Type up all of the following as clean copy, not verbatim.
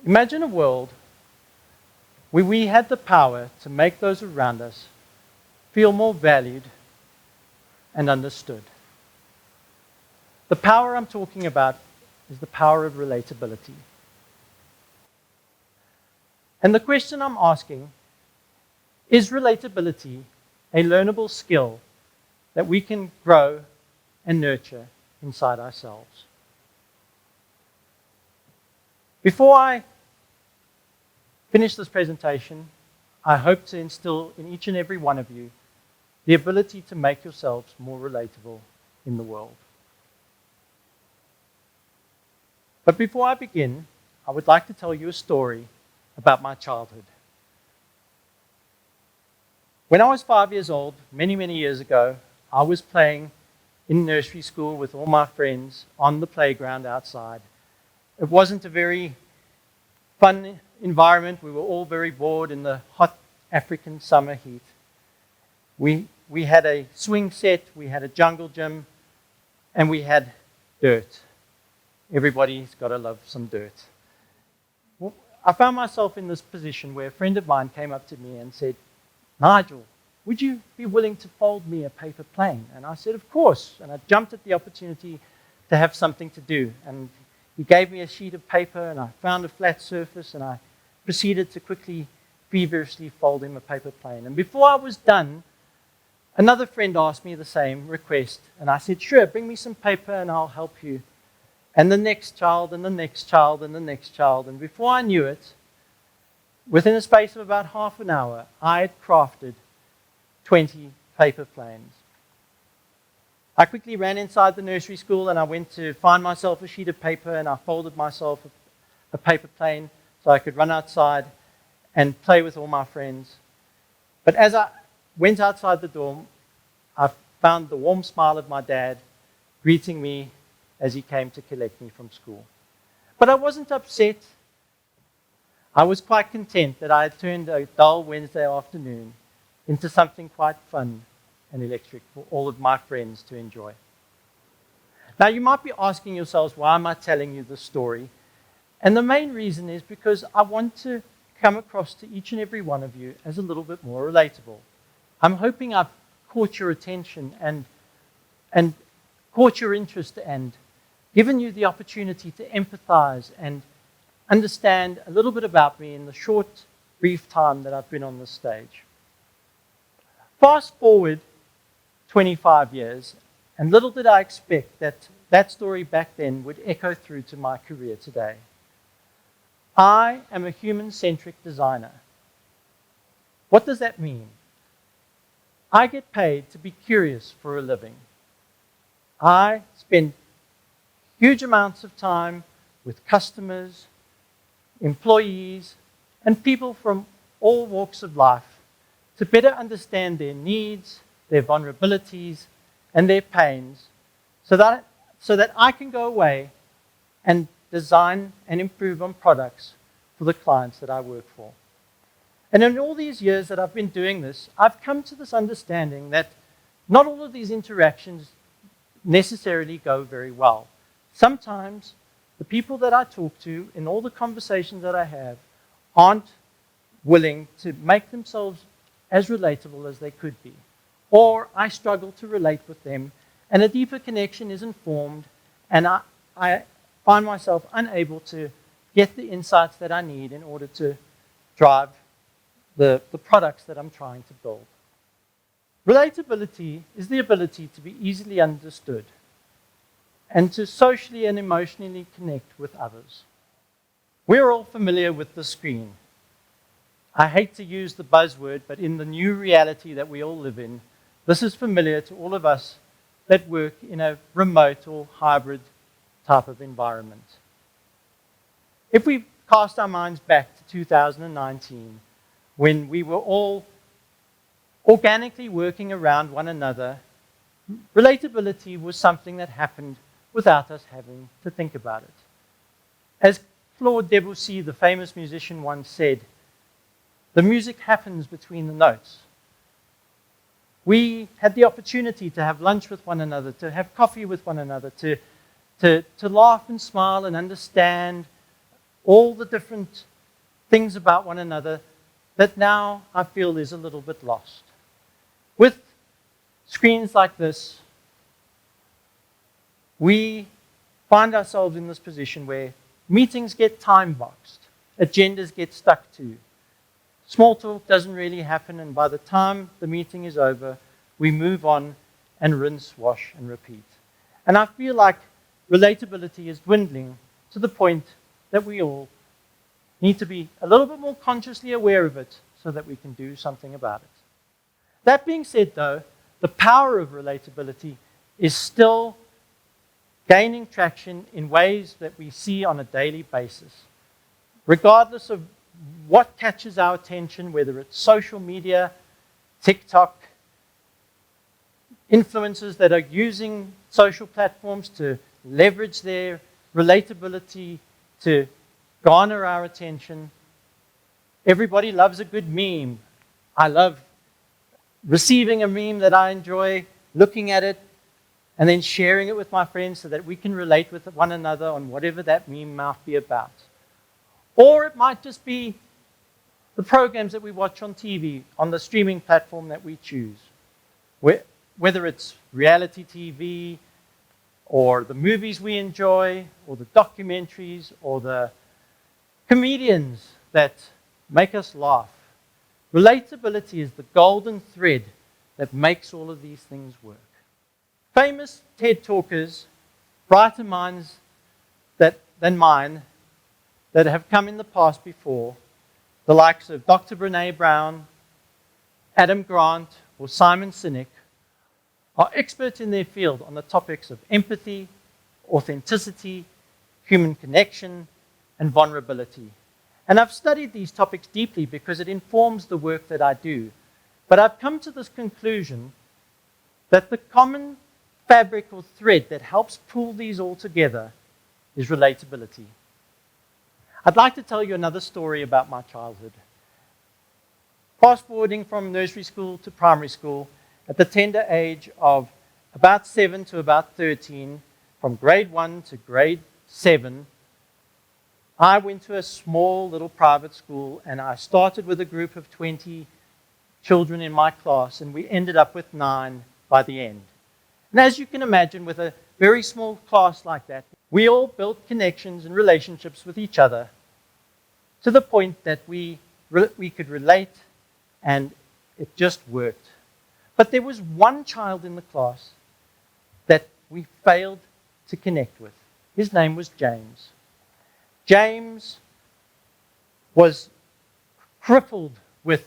Imagine a world where we had the power to make those around us feel more valued and understood. The power I'm talking about is the power of relatability. And the question I'm asking is relatability a learnable skill that we can grow and nurture inside ourselves? Before I finish this presentation, I hope to instill in each and every one of you the ability to make yourselves more relatable in the world. But before I begin, I would like to tell you a story about my childhood. When I was 5 years old, many, many years ago, I was playing in nursery school with all my friends on the playground outside. It wasn't a very fun environment. We were all very bored in the hot African summer heat. We had a swing set, we had a jungle gym, and we had dirt. Everybody's got to love some dirt. Well, I found myself in this position where a friend of mine came up to me and said, "Nigel, would you be willing to fold me a paper plane?" And I said, "Of course." And I jumped at the opportunity to have something to do. And he gave me a sheet of paper, and I found a flat surface, and I proceeded to quickly, feverishly fold him a paper plane. And before I was done, another friend asked me the same request, and I said, "Sure, bring me some paper and I'll help you." And the next child, and the next child, and the next child. And before I knew it, within a space of about half an hour, I had crafted 20 paper planes. I quickly ran inside the nursery school and I went to find myself a sheet of paper, and I folded myself a paper plane so I could run outside and play with all my friends. But as I went outside the door, I found the warm smile of my dad greeting me as he came to collect me from school. But I wasn't upset. I was quite content that I had turned a dull Wednesday afternoon into something quite fun and electric for all of my friends to enjoy. Now, you might be asking yourselves, why am I telling you this story? And the main reason is because I want to come across to each and every one of you as a little bit more relatable. I'm hoping I've caught your attention and caught your interest and given you the opportunity to empathize and understand a little bit about me in the short, brief time that I've been on this stage. Fast forward 25 years, and little did I expect that that story back then would echo through to my career today. I am a human-centric designer. What does that mean? I get paid to be curious for a living. I spend huge amounts of time with customers, employees, and people from all walks of life to better understand their needs, their vulnerabilities, and their pains so that I can go away and design and improve on products for the clients that I work for. And in all these years that I've been doing this, I've come to this understanding that not all of these interactions necessarily go very well. Sometimes the people that I talk to in all the conversations that I have aren't willing to make themselves as relatable as they could be. Or I struggle to relate with them, and a deeper connection isn't formed, and I find myself unable to get the insights that I need in order to drive the products that I'm trying to build. Relatability is the ability to be easily understood and to socially and emotionally connect with others. We're all familiar with the screen. I hate to use the buzzword, but in the new reality that we all live in, this is familiar to all of us that work in a remote or hybrid type of environment. If we cast our minds back to 2019, when we were all organically working around one another, relatability was something that happened without us having to think about it. As Claude Debussy, the famous musician, once said, the music happens between the notes. We had the opportunity to have lunch with one another, to have coffee with one another, to laugh and smile and understand all the different things about one another that now I feel is a little bit lost. With screens like this, we find ourselves in this position where meetings get time-boxed, agendas get stuck to. Small talk doesn't really happen, and by the time the meeting is over, we move on and rinse, wash, and repeat. And I feel like relatability is dwindling to the point that we all need to be a little bit more consciously aware of it so that we can do something about it. That being said, though, the power of relatability is still gaining traction in ways that we see on a daily basis. Regardless of what catches our attention, whether it's social media, TikTok, influencers that are using social platforms to leverage their relatability to garner our attention. Everybody loves a good meme. I love receiving a meme that I enjoy, looking at it, and then sharing it with my friends so that we can relate with one another on whatever that meme might be about. Or it might just be the programs that we watch on TV, on the streaming platform that we choose. Whether it's reality TV, or the movies we enjoy, or the documentaries, or the comedians that make us laugh. Relatability is the golden thread that makes all of these things work. Famous TED talkers, brighter minds than mine, that have come in the past before, the likes of Dr. Brené Brown, Adam Grant, or Simon Sinek, are experts in their field on the topics of empathy, authenticity, human connection, and vulnerability. And I've studied these topics deeply because it informs the work that I do. But I've come to this conclusion that the common fabric or thread that helps pull these all together is relatability. I'd like to tell you another story about my childhood. Fast forwarding from nursery school to primary school, at the tender age of about 7 to about 13, from grade 1 to grade 7, I went to a small little private school, and I started with a group of 20 children in my class, and we ended up with 9 by the end. And as you can imagine, with a very small class like that, we all built connections and relationships with each other to the point that we could relate, and it just worked. But there was one child in the class that we failed to connect with. His name was James. James was crippled with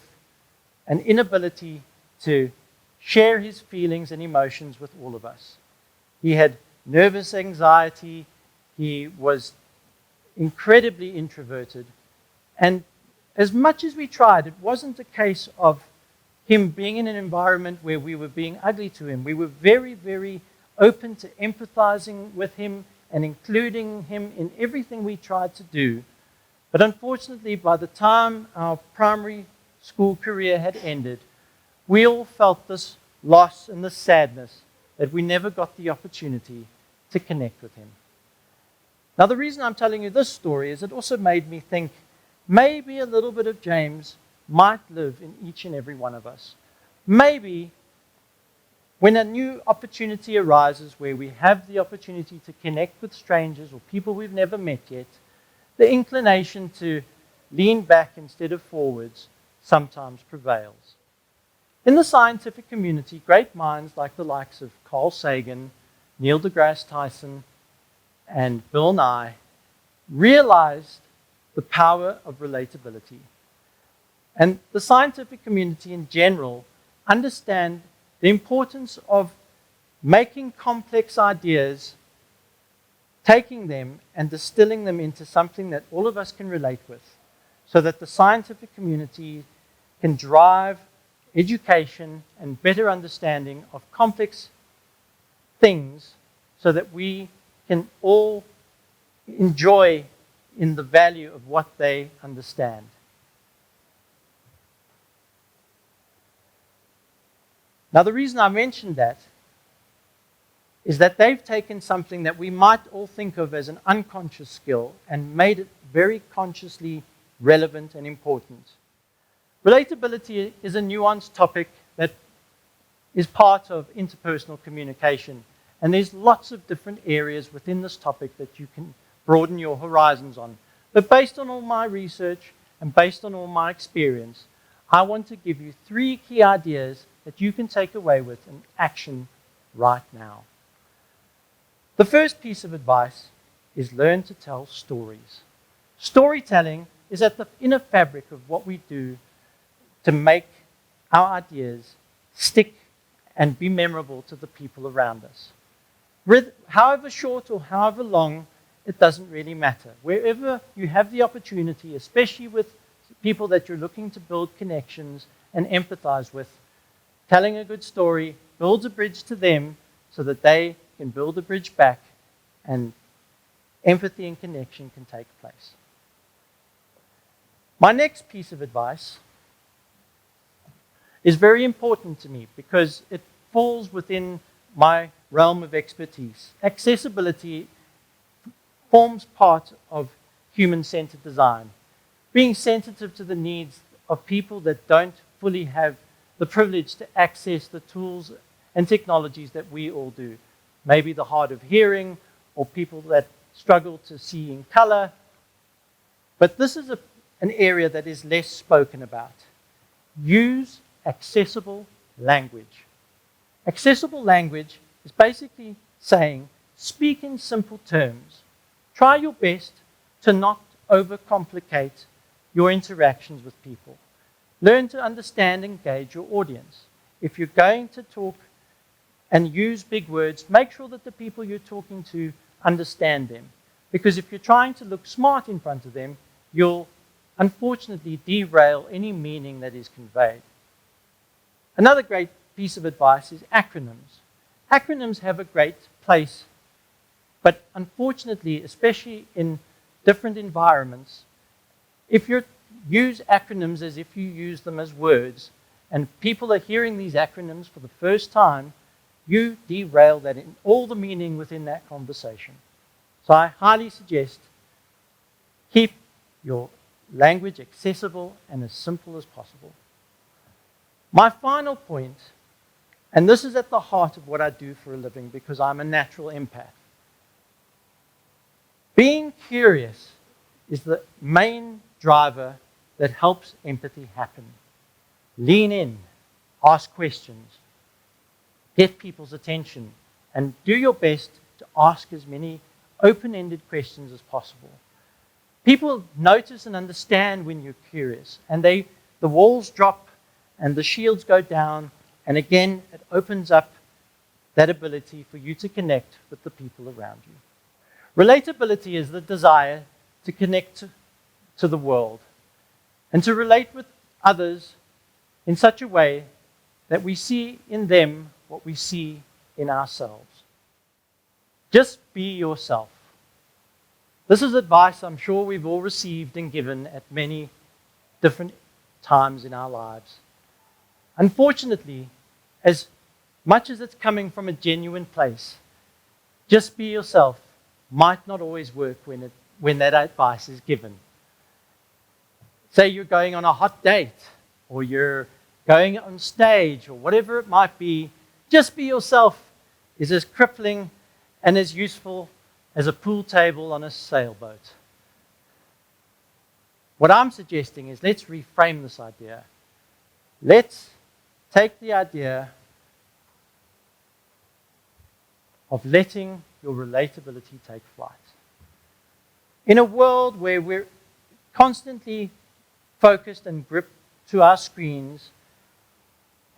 an inability to share his feelings and emotions with all of us. He had nervous anxiety. He was incredibly introverted. And as much as we tried, it wasn't a case of him being in an environment where we were being ugly to him. We were very, very open to empathizing with him and including him in everything we tried to do. But unfortunately, by the time our primary school career had ended, we all felt this loss and this sadness that we never got the opportunity to connect with him. Now, the reason I'm telling you this story is it also made me think maybe a little bit of James might live in each and every one of us. Maybe when a new opportunity arises where we have the opportunity to connect with strangers or people we've never met yet, the inclination to lean back instead of forwards sometimes prevails. In the scientific community, great minds like the likes of Carl Sagan, Neil deGrasse Tyson, and Bill Nye realized the power of relatability. And the scientific community in general understand the importance of making complex ideas, taking them and distilling them into something that all of us can relate with, so that the scientific community can drive education and better understanding of complex things so that we can all enjoy in the value of what they understand. Now, the reason I mentioned that is that they've taken something that we might all think of as an unconscious skill and made it very consciously relevant and important. Relatability is a nuanced topic that is part of interpersonal communication, and there's lots of different areas within this topic that you can broaden your horizons on. But based on all my research and based on all my experience, I want to give you 3 key ideas that you can take away with and action right now. The first piece of advice is learn to tell stories. Storytelling is at the inner fabric of what we do to make our ideas stick and be memorable to the people around us. However short or however long, it doesn't really matter. Wherever you have the opportunity, especially with people that you're looking to build connections and empathize with, telling a good story builds a bridge to them so that they can build a bridge back and empathy and connection can take place. My next piece of advice is very important to me because it falls within my realm of expertise. Accessibility forms part of human-centered design, being sensitive to the needs of people that don't fully have the privilege to access the tools and technologies that we all do. Maybe the hard of hearing or people that struggle to see in color. But this is an area that is less spoken about. Use accessible language. Accessible language is basically saying, speak in simple terms. Try your best to not overcomplicate your interactions with people. Learn to understand and engage your audience. If you're going to talk and use big words, make sure that the people you're talking to understand them. Because if you're trying to look smart in front of them, you'll unfortunately derail any meaning that is conveyed. Another great piece of advice is acronyms. Acronyms have a great place, but unfortunately, especially in different environments, if you use acronyms as if you use them as words, and people are hearing these acronyms for the first time, you derail that in all the meaning within that conversation. So I highly suggest keep your language accessible and as simple as possible. My final point, and this is at the heart of what I do for a living because I'm a natural empath. Being curious is the main driver that helps empathy happen. Lean in, ask questions, get people's attention, and do your best to ask as many open-ended questions as possible. People notice and understand when you're curious, and the walls drop and the shields go down, and again, it opens up that ability for you to connect with the people around you. Relatability is the desire to connect to the world and to relate with others in such a way that we see in them what we see in ourselves. Just be yourself. This is advice I'm sure we've all received and given at many different times in our lives. Unfortunately, as much as it's coming from a genuine place, just be yourself might not always work when that advice is given. Say you're going on a hot date, or you're going on stage, or whatever it might be, just be yourself is as crippling and as useful as a pool table on a sailboat. What I'm suggesting is let's reframe this idea. Let's take the idea of letting your relatability take flight. In a world where we're constantly focused and gripped to our screens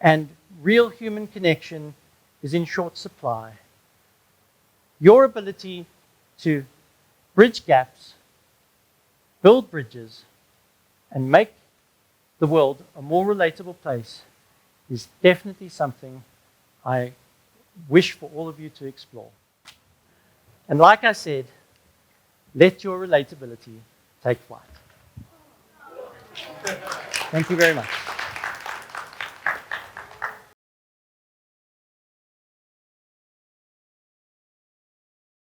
and real human connection is in short supply, your ability to bridge gaps, build bridges, and make the world a more relatable place is definitely something I wish for all of you to explore. And like I said, let your relatability take flight. Thank you very much.